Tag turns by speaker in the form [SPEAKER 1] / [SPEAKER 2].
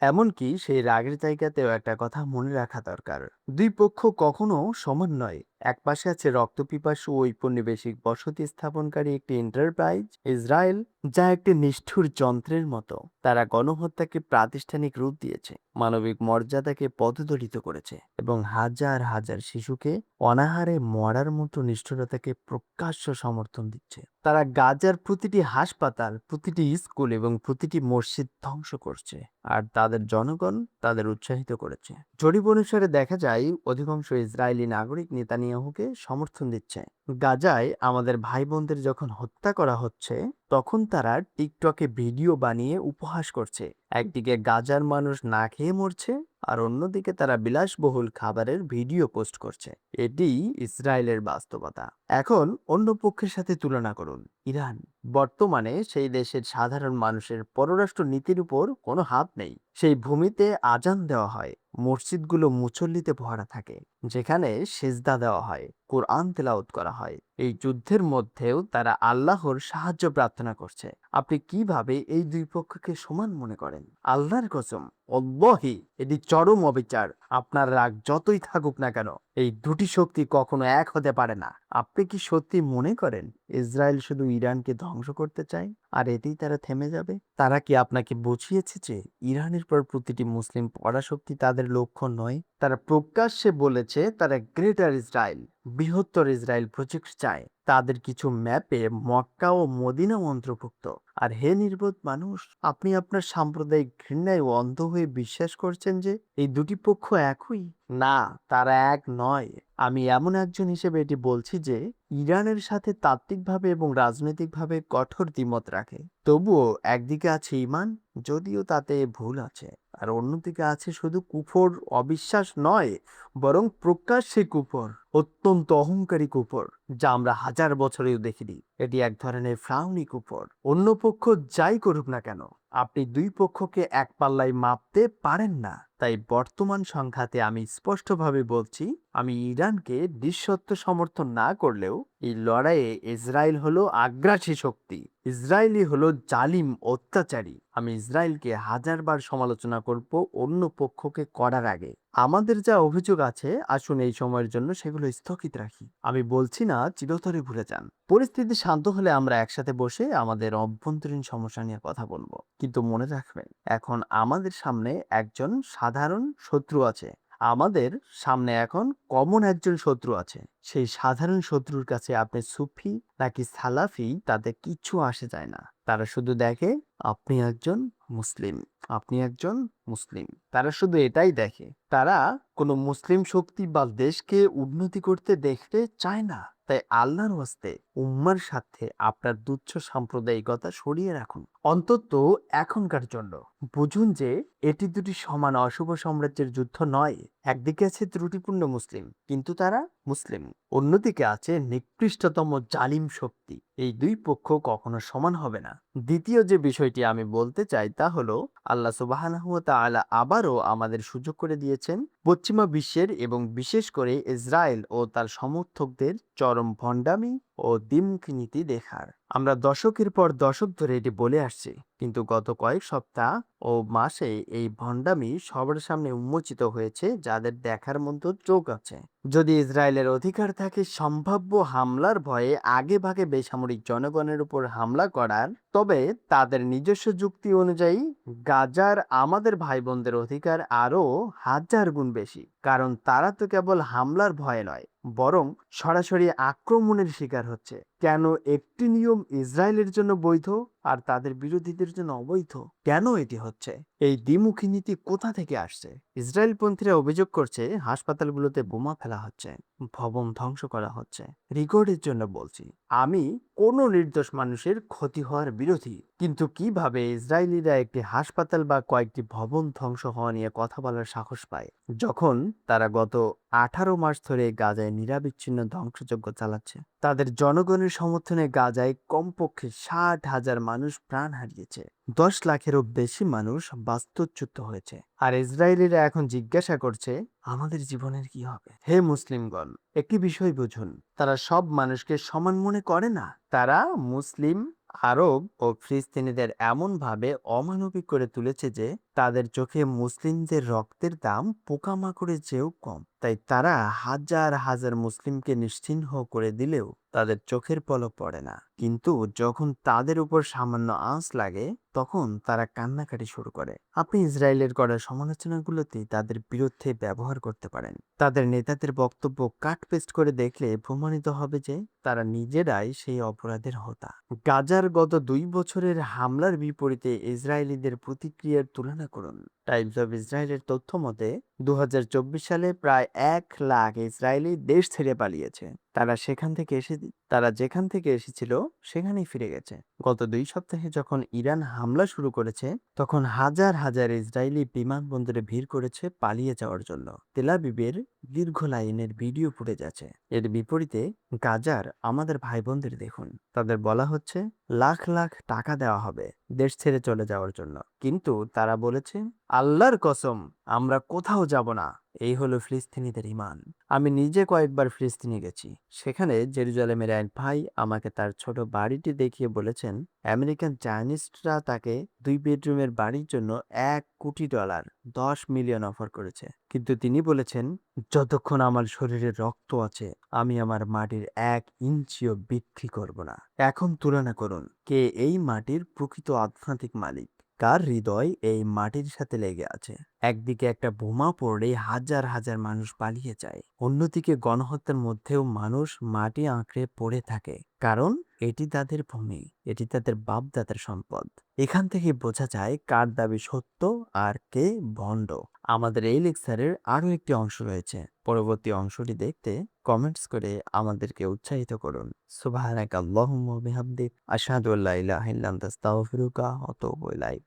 [SPEAKER 1] এমনকি সেই রাগের জায়গাতেও একটা কথা মনে রাখা দরকার। দুই পক্ষ কখনো সমান নয়। একপাশে আছে রক্তপিপাসু ঔপনিবেশিক বসতি স্থাপনকারী একটি এন্টারপ্রাইজ ইসরায়েল, যা একটি নিষ্ঠুর যন্ত্রের মতো। তারা গণহত্যাকে প্রাতিষ্ঠানিক রূপ দিয়েছে, মানবিক মর্যাদাকে পদদলিত করেছে এবং হাজার হাজার শিশুকে অনাহারে মরার মতো নিষ্ঠুরতাকে প্রকাশ্য সমর্থন দিচ্ছে। তারা গাজার প্রতিটি হাসপাতাল, প্রতিটি স্কুল এবং প্রতিটি মসজিদ ধ্বংস করছে, আর তাদের জনগণ তাদের উৎসাহিত করেছে। জরিপ অনুসারে দেখা যায় অধিকাংশ ইসরায়েলি নাগরিক নেতানিয়াহুকে সমর্থন দিচ্ছে। গাজায় আমাদের ভাই বোনদের যখন হত্যা করা হচ্ছে, তখন তারা টিকটকে ভিডিও বানিয়ে উপহাস করছে। একদিকে গাজার মানুষ না খেয়ে মরছে, আর অন্যদিকে তারা বিলাসবহুল খাবারের ভিডিও পোস্ট করছে। এটি ইসরায়েলের বাস্তবতা। এখন অন্য পক্ষের সাথে তুলনা করুন, ইরান। বর্তমানে সেই দেশের সাধারণ মানুষের পররাষ্ট্র নীতির উপর কোনো হাত নেই। সেই ভূমিতে আজান দেওয়া হয়, মসজিদগুলো মুসল্লিতে ভরা থাকে, যেখানে সেজদা দেওয়া হয়, কোরআন তেলাওয়াত করা হয়। এই যুদ্ধের মধ্যেও তারা আল্লাহর সাহায্য প্রার্থনা করছে। আপনি কিভাবে এই দুই পক্ষকে সমান মনে করেন? আল্লাহর কসম, অল্লাহি এটি চরম অবিচার। আপনার রাগ যতই থাকুক না কেন, এই দুটি শক্তি কখনো এক হতে পারে না। আপনি কি সত্যি মনে করেন ইসরায়েল শুধু ইরানকে ধ্বংস করতে চায়, আর এতেই তারা থেমে যাবে? তারা কি আপনাকে বুঝিয়েছে যে ইরানের পর প্রতিটি মুসলিম পরাশক্তি তাদের লক্ষ্য নয়? তারা প্রকাশ্যে বলেছে তারা গ্রেটার ইসরায়েল, বৃহত্তর ইসরায়েল প্রজেক্ট চায়। তাদের কিছু ম্যাপে মক্কা ও মদিনাও অন্তর্ভুক্ত। আর হে নির্বোধ মানুষ, আপনি আপনার সাম্প্রদায়িক ঘৃণায় অন্ধ হয়ে বিশ্বাস করছেন যে এই দুটি পক্ষ একই? না, তারা এক নয়। আমি এমন একজন হিসেবে এটি বলছি যে ইরানের সাথে তাত্ত্বিকভাবে এবং রাজনৈতিকভাবে কঠোর দ্বিমত রাখে। তবুও একদিকে আছে ঈমান, যদিও তাতে ভুল আছে, আর অন্যদিকে আছে শুধু কুফর। অবিশ্বাস নয়, বরং প্রকাশ্যে কুফর, অত্যন্ত অহংকারী কুফর, যা আমরা হাজার বছরেও দেখিনি। এটি এক ধরনের ফ্রাউনি কুফর। অন্য পক্ষ যাই করুক না কেন, আপনি দুই পক্ষকে এক পাল্লায় মাপতে পারেন না। তাই বর্তমান সংঘাতে আমি স্পষ্টভাবে বলছি, আমি ইরানকে নিঃশর্ত সমর্থন না করলেও এই লড়াইয়ে ইসরায়েল হলো আগ্রাসী শক্তি, ইসরায়েলি হলো জালিম অত্যাচারী। আমি ইসরায়েলকে হাজারবার সমালোচনা করব অন্য পক্ষকে করার আগে। আমাদের যা অভিযোগ আছে, আসুন এই সময়ের জন্য সেগুলো স্থগিত রাখি। আমি বলছি না চিরতরে ভুলে যান। পরিস্থিতি শান্ত হলে আমরা একসাথে বসে আমাদের অভ্যন্তরীণ সমস্যা নিয়ে কথা বলবো। কিন্তু মনে রাখবেন, এখন আমাদের সামনে একজন সাধারণ শত্রু আছে। আমাদের সামনে এখন কমন একজন শত্রু আছে। সেই সাধারণ শত্রুর কাছে আপনি সুফি নাকি সালাফি, তাতে কিচ্ছু আসে যায় না। তারা শুধু দেখে আপনি একজন মুসলিম, আপনি একজন মুসলিম। তারা শুধু এটাই দেখে। তারা কোনো মুসলিম শক্তি বা দেশকে উন্নতি করতে দেখতে চায় না। তাই আল্লাহর হস্তে উম্মার সাথে আপনার তুচ্ছ সাম্প্রদায়িকতা সরিয়ে রাখুন, অন্তত এখনকার জন্য। বুঝুন যে এটি দুটি সমান অশুভ সাম্রাজ্যের যুদ্ধ নয়। একদিকে আছে ত্রুটিপূর্ণ মুসলিম, কিন্তু তারা মুসলিম। অন্যদিকে আছে নিকৃষ্টতম জালিম শক্তি। এই দুই পক্ষ কখনো সমান হবে না। দ্বিতীয় যে বিষয়টি আমি বলতে চাই তা হলো, আল্লাহ সুবহানাহু ওয়া তাআলা আবারও আমাদের সুযোগ করে দিয়েছেন পশ্চিমা বিশ্বের এবং বিশেষ করে ইসরায়েল ও তার সমর্থকদের চরম ভণ্ডামি ও দ্বিমুখী নীতি দেখার। আমরা দশকের পর দশক ধরে এটি বলে আসছি, কিন্তু গত কয়েক সপ্তাহ ও মাসে এই ভণ্ডামি সবার সামনে উন্মোচিত হয়েছে, যাদের দেখার মতো চোখ আছে। যদি ইসরায়েলের অধিকার থাকে সম্ভাব্য হামলার ভয়ে আগে ভাগে বেসামরিক জনগণের উপর হামলা করার, তবে তাদের নিজস্ব যুক্তি অনুযায়ী গাজার আমাদের ভাই বোনদের অধিকার আরো হাজার গুণ বেশি। কারণ তারা তো কেবল হামলার ভয়ে নয়, বরং সরাসরি আক্রমণের শিকার হচ্ছে। কেন একটি নিয়ম ইসরায়েলের জন্য বৈধ আর তাদের বিরোধীদের জন্য অবৈধ? কেন এটি হচ্ছে? এই দ্বিমুখী নীতি কোথা থেকে আসছে? ইসরায়েলপন্থীরা অভিযোগ করছে হাসপাতালগুলোতে বোমা ফেলা হচ্ছে, ভবন ধ্বংস করা হচ্ছে। রেকর্ডের জন্য বলছি, আমি কোনো নির্দোষ মানুষের ক্ষতি হওয়ার বিরোধী, কিন্তু কিভাবে ইসরায়েলিরা একটি হাসপাতাল বা কয়েকটি ভবন ধ্বংস হওয়া নিয়ে কথা বলার সাহস পায়, যখন তারা গত 18 মাস ধরে গাজায় নিরবিচ্ছিন্ন ধ্বংসযজ্ঞ চালাচ্ছে? তাদের জনগণের সমর্থনে গাজায় কমপক্ষে 60,000 মানুষ প্রাণ হারিয়েছে, 10 লাখেরও বেশি মানুষ বাস্তুচ্যুত হয়েছে। আর ইসরায়েলিরা এখন জিজ্ঞাসা করছে আমাদের জীবনের কি হবে? হে মুসলিমগণ, একটি বিষয় বুঝুন, তারা সব মানুষকে সমান মনে করে না। তারা মুসলিম, আরব ও ফিলিস্তিনিদের এমন ভাবে অমানবিক করে তুলেছে যে তাদের চোখে মুসলিমদের রক্তের দাম পোকামাকড়ের চেয়েও কম, তাই তারা হাজার হাজার মুসলিমকে নিশ্চিহ্ন করে দিলেও তাদের চোখের পলক পড়ে না। কিন্তু যখন তাদের উপর সামান্য আঁচ লাগে তখন তারা কান্নাকাটি শুরু করে। আপনি ইসরায়েলের করা সমালোচনাগুলোতে তাদের বিরুদ্ধে ব্যবহার করতে পারেন। তাদের নেতাদের বক্তব্য কাট পেস্ট করে দেখলে প্রমাণিত হবে যে তারা নিজেরাই সেই অপরাধের হোতা। গাজার গত ২ বছরের হামলার বিপরীতে ইসরায়েলিদের প্রতিক্রিয়ার তুলনা করুন। টাইমস অফ ইসরায়েলের তথ্য মতে ২০২৪ সালে প্রায় ১ লাখ ইসরায়েলি দেশ ছেড়ে পালিয়েছে। তারা যেখান থেকে এসেছিল সেখানেই ফিরে গেছে। গত ২ সপ্তাহে যখন ইরান হামলা শুরু করেছে তখন হাজার হাজার ইসরায়েলি বিমানবন্দরে ভিড় করেছে পালিয়ে যাওয়ার জন্য। তেল আবিবের দীর্ঘ লাইনের ভিডিও ফুটেজ আছে। এর বিপরীতে গাজার আমাদের ভাই বোনদের দেখুন, তাদের বলা হচ্ছে লাখ লাখ টাকা দেওয়া হবে দেশ ছেড়ে চলে যাওয়ার জন্য, কিন্তু তারা বলেছে আল্লাহর কসম আমরা কোথাও যাব না। এই হলো ফিলিস্তিনিদের ঈমান। আমি নিজে কয়েকবার ফিলিস্তিনে গেছি। সেখানে জেরুজালেমের এক ভাই আমাকে তার ছোট বাড়িটি দেখিয়ে বলেছেন আমেরিকান চাইনিস্টরা তাকে ২ বেডরুমের বাড়ির জন্য $১ কোটি ১০ মিলিয়ন অফার করেছে, কিন্তু তিনি বলেছেন যতক্ষণ আমার শরীরে রক্ত আছে আমি আমার মাটির ১ ইঞ্চিও বিক্রি করব না। এখন তুলনা করুন কে এই মাটির প্রকৃত আধ্যাত্মিক মালিক, কার হৃদয় এই মাটির সাথে লেগে আছে। একদিকে একটা বোমা পড়লে হাজার হাজার মানুষ পালিয়ে যায়, অন্যদিকে গণহত্যার মধ্যেও মানুষ মাটি আঁকড়ে পড়ে থাকে, কারণ এটি তাদের ভূমি, এটি তাদের বাপদাদার সম্পদ। এখান থেকে বোঝা যায় কার দাবি সত্য আর কে ভণ্ড। আমাদের এই লেকচারের আরো একটি অংশ রয়েছে, পরবর্তী অংশটি দেখতে কমেন্টস করে আমাদেরকে উৎসাহিত করুন। সুবহানাকা আল্লাহুম্মা ওয়া বিহামদিক আশহাদু আল্লা ইলাহা ইল্লা আনতা আস্তাগফিরুকা ওয়া আতুবু ইলাইক।